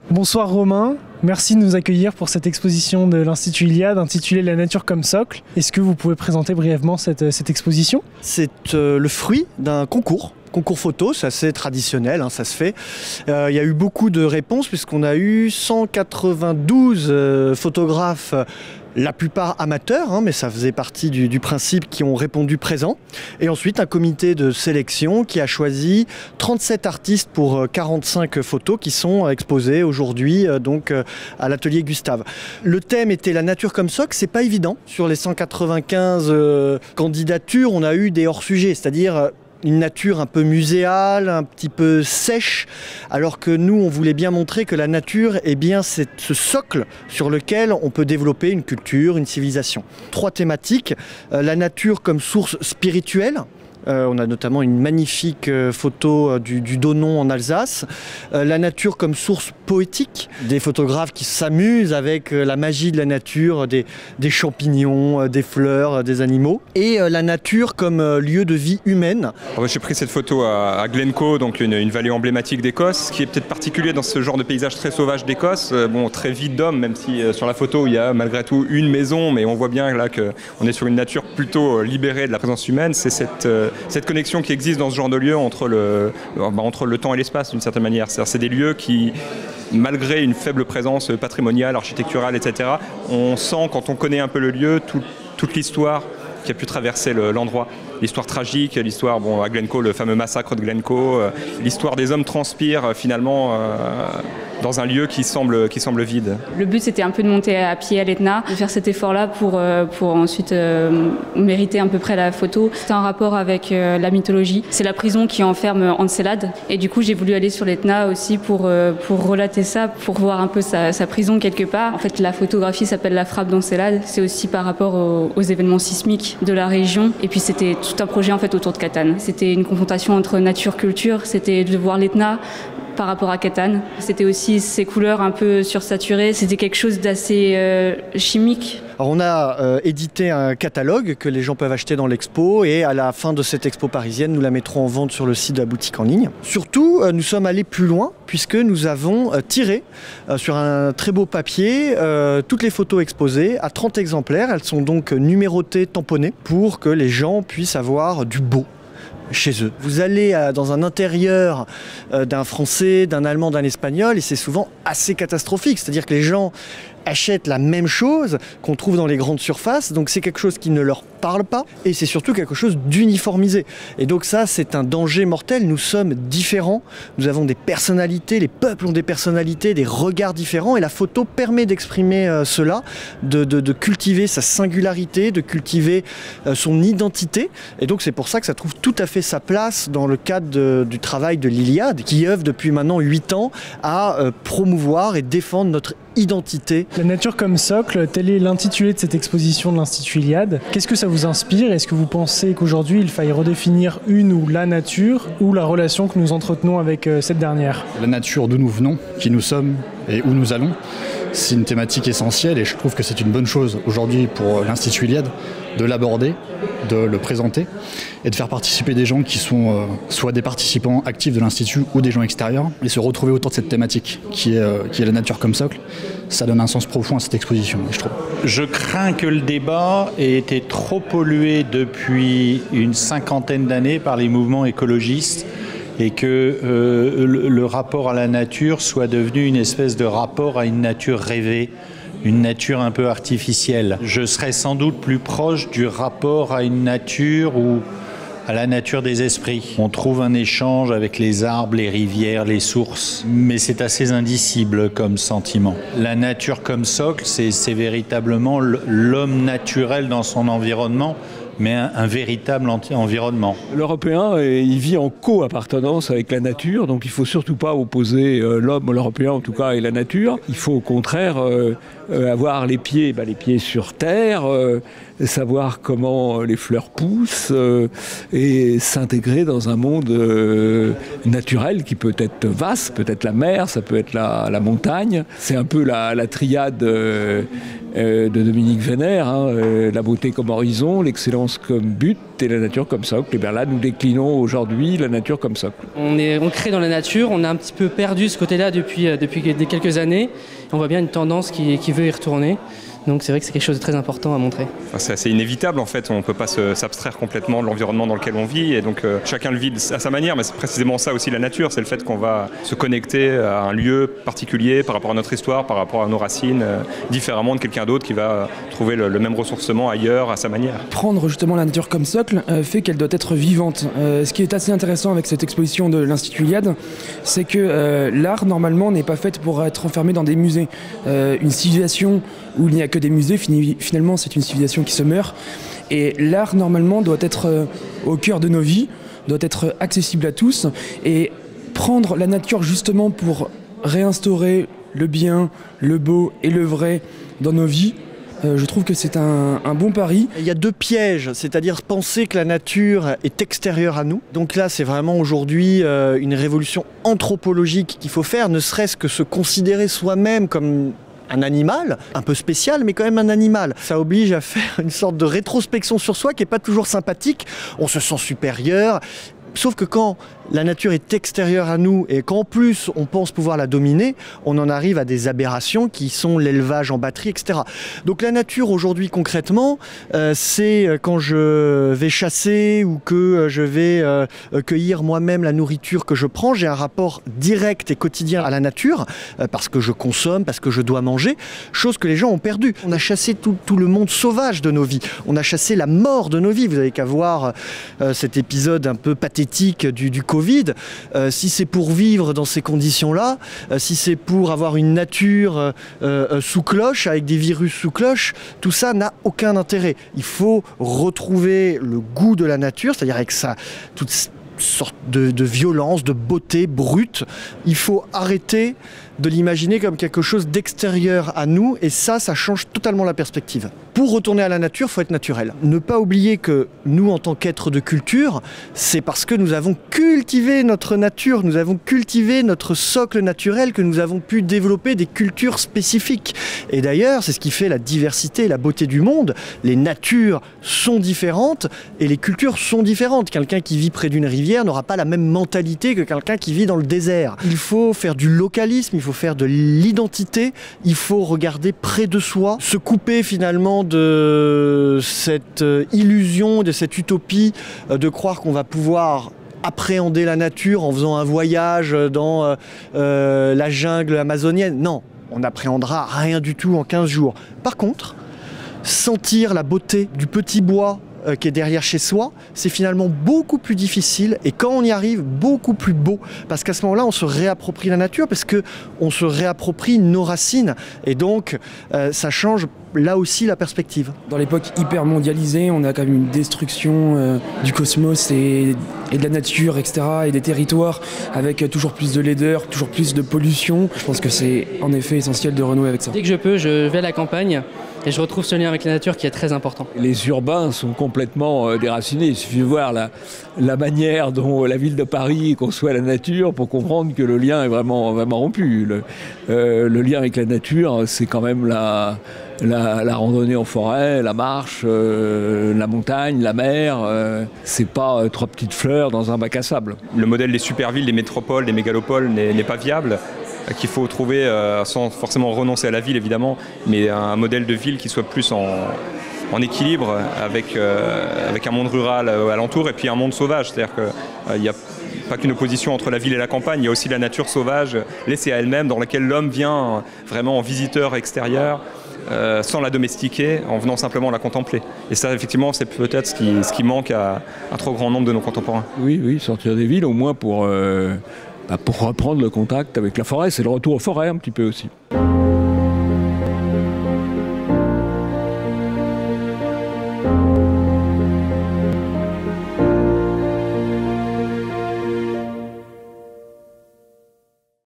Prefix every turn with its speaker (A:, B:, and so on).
A: Bonsoir Romain, merci de nous accueillir pour cette exposition de l'Institut Iliade intitulée La nature comme socle. Est-ce que vous pouvez présenter brièvement cette exposition ?
B: C'est le fruit d'un concours photo, c'est assez traditionnel, ça se fait. Il y a eu beaucoup de réponses puisqu'on a eu 192 photographes, la plupart amateurs, mais ça faisait partie du principe, qui ont répondu présent. Et ensuite un comité de sélection qui a choisi 37 artistes pour 45 photos qui sont exposées aujourd'hui à l'atelier Gustave. Le thème était la nature comme socle, c'est pas évident. Sur les 195 candidatures, on a eu des hors-sujets, c'est-à-dire une nature un peu muséale, un petit peu sèche, alors que nous, on voulait bien montrer que la nature, c'est ce socle sur lequel on peut développer une culture, une civilisation. 3 thématiques, la nature comme source spirituelle. On a notamment une magnifique photo du Donon en Alsace. La nature comme source poétique, des photographes qui s'amusent avec la magie de la nature, des champignons, des fleurs, des animaux. Et la nature comme lieu de vie humaine.
C: J'ai pris cette photo à Glencoe, donc une vallée emblématique d'Écosse, qui est peut-être particulier dans ce genre de paysage très sauvage d'Écosse. Très vide d'hommes, même si sur la photo il y a malgré tout une maison, mais on voit bien là qu'on est sur une nature plutôt libérée de la présence humaine. C'est cette connexion qui existe dans ce genre de lieu entre le temps et l'espace d'une certaine manière. C'est des lieux qui, malgré une faible présence patrimoniale, architecturale, etc., on sent quand on connaît un peu le lieu toute l'histoire qui a pu traverser l'endroit. L'histoire tragique, l'histoire, à Glencoe, le fameux massacre de Glencoe, l'histoire des hommes transpire finalement dans un lieu qui semble vide.
D: Le but, c'était un peu de monter à pied à l'Etna, de faire cet effort-là pour ensuite mériter à peu près la photo. C'est un rapport avec la mythologie. C'est la prison qui enferme Encélade. Et du coup, j'ai voulu aller sur l'Etna aussi pour relater ça, pour voir un peu sa prison quelque part. En fait, la photographie s'appelle La frappe d'Encélade. C'est aussi par rapport aux événements sismiques de la région. Et puis, c'était tout un projet en fait autour de Catane. C'était une confrontation entre nature-culture. C'était de voir l'Etna par rapport à Catane. C'était aussi ces couleurs un peu sursaturées. C'était quelque chose d'assez chimique.
B: Alors on a édité un catalogue que les gens peuvent acheter dans l'expo et à la fin de cette expo parisienne, nous la mettrons en vente sur le site de la boutique en ligne. Surtout, nous sommes allés plus loin puisque nous avons tiré sur un très beau papier toutes les photos exposées à 30 exemplaires. Elles sont donc numérotées, tamponnées pour que les gens puissent avoir du beau chez eux. Vous allez dans un intérieur d'un Français, d'un Allemand, d'un Espagnol et c'est souvent assez catastrophique. C'est-à-dire que les gens achètent la même chose qu'on trouve dans les grandes surfaces, donc c'est quelque chose qui ne leur parle pas et c'est surtout quelque chose d'uniformisé. Et donc ça, c'est un danger mortel. Nous sommes différents, nous avons des personnalités, les peuples ont des personnalités, des regards différents et la photo permet d'exprimer cela, de cultiver sa singularité, de cultiver son identité. Et donc c'est pour ça que ça trouve tout à fait sa place dans le cadre du travail de l'Iliade, qui œuvre depuis maintenant 8 ans à promouvoir et défendre notre identité.
A: La nature comme socle, tel est l'intitulé de cette exposition de l'Institut Iliade. Qu'est-ce que ça vous inspire ? Est-ce que vous pensez qu'aujourd'hui il faille redéfinir une ou la nature ou la relation que nous entretenons avec cette dernière ?
E: La nature d'où nous venons, qui nous sommes et où nous allons, c'est une thématique essentielle et je trouve que c'est une bonne chose aujourd'hui pour l'Institut Iliade de l'aborder, de le présenter et de faire participer des gens qui sont soit des participants actifs de l'Institut ou des gens extérieurs et se retrouver autour de cette thématique qui est la nature comme socle. Ça donne un sens profond à cette exposition, je trouve.
F: Je crains que le débat ait été trop pollué depuis une 50aine d'années par les mouvements écologistes et que le rapport à la nature soit devenu une espèce de rapport à une nature rêvée, une nature un peu artificielle. Je serais sans doute plus proche du rapport à une nature ou à la nature des esprits. On trouve un échange avec les arbres, les rivières, les sources, mais c'est assez indicible comme sentiment. La nature comme socle, c'est véritablement l'homme naturel dans son environnement, mais un véritable environnement.
G: L'Européen, il vit en co-appartenance avec la nature, donc il ne faut surtout pas opposer l'homme, l'Européen en tout cas, et la nature. Il faut au contraire avoir les pieds sur terre, savoir comment les fleurs poussent et s'intégrer dans un monde naturel qui peut être vaste, peut être la mer, ça peut être la montagne. C'est un peu la triade de Dominique Vénère, la beauté comme horizon, l'excellence comme but et la nature comme socle. Et bien là, nous déclinons aujourd'hui la nature comme socle.
H: On est ancré dans la nature, on a un petit peu perdu ce côté-là depuis quelques années. On voit bien une tendance qui veut y retourner. Donc c'est vrai que c'est quelque chose de très important à montrer.
C: Enfin, c'est assez inévitable en fait, on ne peut pas s'abstraire complètement de l'environnement dans lequel on vit et donc chacun le vit à sa manière, mais c'est précisément ça aussi la nature, c'est le fait qu'on va se connecter à un lieu particulier par rapport à notre histoire, par rapport à nos racines, différemment de quelqu'un d'autre qui va trouver le même ressourcement ailleurs à sa manière.
I: Prendre justement la nature comme socle fait qu'elle doit être vivante. Ce qui est assez intéressant avec cette exposition de l'Institut Iliade, c'est que l'art normalement n'est pas fait pour être enfermé dans des musées. Une civilisation où il n'y a que des musées, finalement c'est une civilisation qui se meurt. Et l'art normalement doit être au cœur de nos vies, doit être accessible à tous. Et prendre la nature justement pour réinstaurer le bien, le beau et le vrai dans nos vies, je trouve que c'est un bon pari.
B: Il y a deux pièges, c'est-à-dire penser que la nature est extérieure à nous. Donc là, c'est vraiment aujourd'hui une révolution anthropologique qu'il faut faire, ne serait-ce que se considérer soi-même comme un animal, un peu spécial, mais quand même un animal. Ça oblige à faire une sorte de rétrospection sur soi qui n'est pas toujours sympathique. On se sent supérieur. Sauf que quand la nature est extérieure à nous et qu'en plus on pense pouvoir la dominer, on en arrive à des aberrations qui sont l'élevage en batterie, etc. Donc la nature aujourd'hui concrètement, c'est quand je vais chasser ou que je vais cueillir moi-même la nourriture que je prends, j'ai un rapport direct et quotidien à la nature, parce que je consomme, parce que je dois manger, chose que les gens ont perdue. On a chassé tout le monde sauvage de nos vies, on a chassé la mort de nos vies. Vous avez qu'à voir cet épisode un peu pathétique du Covid. Si c'est pour vivre dans ces conditions-là, si c'est pour avoir une nature sous cloche, avec des virus sous cloche, tout ça n'a aucun intérêt. Il faut retrouver le goût de la nature, c'est-à-dire avec toute sorte de violence, de beauté brute. Il faut arrêter de l'imaginer comme quelque chose d'extérieur à nous, et ça change totalement la perspective. Pour retourner à la nature, il faut être naturel. Ne pas oublier que nous, en tant qu'êtres de culture, c'est parce que nous avons cultivé notre nature, nous avons cultivé notre socle naturel que nous avons pu développer des cultures spécifiques. Et d'ailleurs, c'est ce qui fait la diversité et la beauté du monde. Les natures sont différentes et les cultures sont différentes. Quelqu'un qui vit près d'une rivière n'aura pas la même mentalité que quelqu'un qui vit dans le désert. Il faut faire du localisme, il faut faire de l'identité, il faut regarder près de soi, se couper finalement de cette illusion, de cette utopie de croire qu'on va pouvoir appréhender la nature en faisant un voyage dans la jungle amazonienne. Non, on n'appréhendra rien du tout en 15 jours. Par contre, sentir la beauté du petit bois qui est derrière chez soi, c'est finalement beaucoup plus difficile et quand on y arrive, beaucoup plus beau. Parce qu'à ce moment-là, on se réapproprie la nature, parce qu'on se réapproprie nos racines. Et donc, ça change là aussi la perspective.
I: Dans l'époque hyper mondialisée, on a quand même une destruction du cosmos et de la nature, etc. et des territoires, avec toujours plus de laideur, toujours plus de pollution. Je pense que c'est en effet essentiel de renouer avec ça.
H: Dès que je peux, je vais à la campagne et je retrouve ce lien avec la nature qui est très important.
G: Les urbains sont complètement déracinés. Il suffit de voir la manière dont la ville de Paris conçoit la nature pour comprendre que le lien est vraiment rompu. Le lien avec la nature, c'est quand même la randonnée en forêt, la marche, la montagne, la mer. C'est pas trois petites fleurs dans un bac à sable.
C: Le modèle des supervilles, des métropoles, des mégalopoles n'est pas viable. Qu'il faut trouver, sans forcément renoncer à la ville évidemment, mais un modèle de ville qui soit plus en équilibre avec un monde rural alentour et puis un monde sauvage. C'est-à-dire qu'il n'y a pas qu'une opposition entre la ville et la campagne, il y a aussi la nature sauvage laissée à elle-même, dans laquelle l'homme vient vraiment en visiteur extérieur, sans la domestiquer, en venant simplement la contempler. Et ça, effectivement, c'est peut-être ce qui manque à un trop grand nombre de nos contemporains.
G: Oui, sortir des villes au moins pour reprendre le contact avec la forêt. C'est le retour aux forêts un petit peu aussi.